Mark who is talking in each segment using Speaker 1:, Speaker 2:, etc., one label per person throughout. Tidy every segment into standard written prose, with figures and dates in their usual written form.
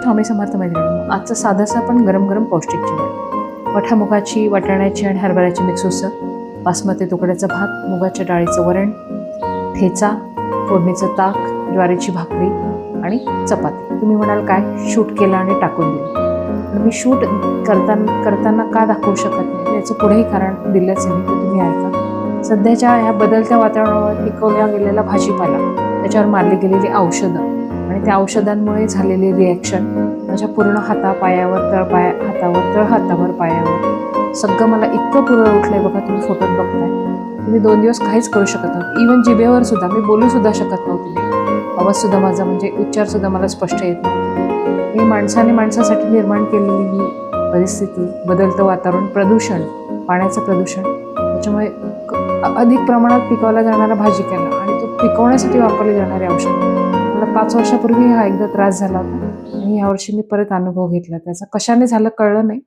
Speaker 1: स्वामी समर्थ मैत्रिणी, आजचं साधंसं पण गरम गरम पौष्टिक जेवण. वठामुगाची, वाटाण्याची आणि हरभऱ्याची मिक्स उसळ, बासमती तुकड्याचा भात, मुगाच्या डाळीचं वरण, ठेचा, फोडणीचं ताक, ज्वारीची भाकरी आणि चपाती. तुम्ही म्हणाल काय शूट केलं आणि टाकून दिलं, पण मी शूट करताना का दाखवू शकत नाही याचं पुढेही कारण दिलंच आहे, तर तुम्ही ऐका. सध्याच्या ह्या बदलत्या वातावरणावर पिकवल्या गेलेला भाजीपाला, त्याच्यावर मारली गेलेली औषधं आणि त्या औषधांमुळे झालेली रिॲक्शन माझ्या पूर्ण हातापायावर, हातावर पायावर सगळं मला इतकं पुरळ उठलंय बघा. तुम्ही फोटोत बघताय. तुम्ही 2 दिवस काहीच करू शकत नव्हते. इव्हन जिभेवर सुद्धा मी बोलू सुद्धा शकत नव्हते. आवाज सुद्धा माझा म्हणजे उच्चार सुद्धा मला स्पष्ट येत नव्हते. ही माणसाने माणसासाठी निर्माण केलेली ही परिस्थिती, बदलतं वातावरण, प्रदूषण, पाण्याचं प्रदूषण, त्याच्यामुळे अधिक प्रमाणात पिकवला जाणारा भाजीपाला आणि तो पिकवण्यासाठी वापरले जाणारे औषध. मला 5 वर्षापूर्वी हा एकदा त्रास झाला होता आणि यावर्षी मी परत अनुभव घेतला त्याचा. कशाने झालं कळलं नाही,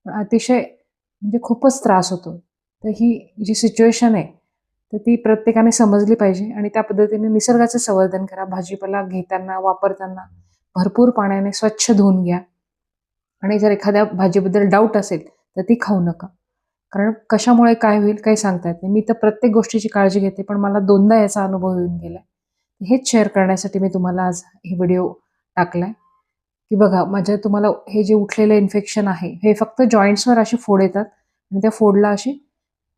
Speaker 1: पण अतिशय म्हणजे खूपच त्रास होतो. तर ही जी सिच्युएशन आहे तर ती प्रत्येकाने समजली पाहिजे आणि त्या पद्धतीने निसर्गाचं संवर्धन करा. भाजीपाला घेताना, वापरताना भरपूर पाण्याने स्वच्छ धुवून घ्या आणि जर एखाद्या भाजीबद्दल डाऊट असेल तर ती खाऊ नका. कारण कशामुळे काय होईल काही सांगता येत नाही. मी तर प्रत्येक गोष्टीची काळजी घेते, पण मला 2दा याचा अनुभव येऊन गेला. हेच शेअर करण्यासाठी मी तुम्हाला आज हे व्हिडिओ टाकलाय, की बघा माझ्या तुम्हाला हे जे उठलेलं इन्फेक्शन आहे हे फक्त जॉईंट्सवर अशी फोड येतात आणि त्या फोडला अशी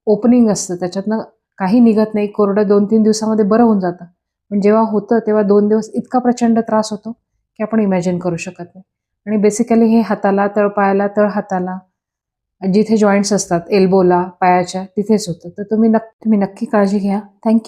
Speaker 1: ओपनिंग असतं, त्याच्यातनं काही निघत नाही. कोरडं 2-3 दिवसामध्ये बरं होऊन जातं, पण जेव्हा होतं तेव्हा 2 दिवस इतका प्रचंड त्रास होतो की आपण इमॅजिन करू शकत नाही. आणि बेसिकली हे हाताला, तळपायाला, तळहाताला जिथे जॉईंट्स असतात, एल्बोला, पायाच्या तिथेच होतं. तर तुम्ही नक्की काळजी घ्या. थँक्यू.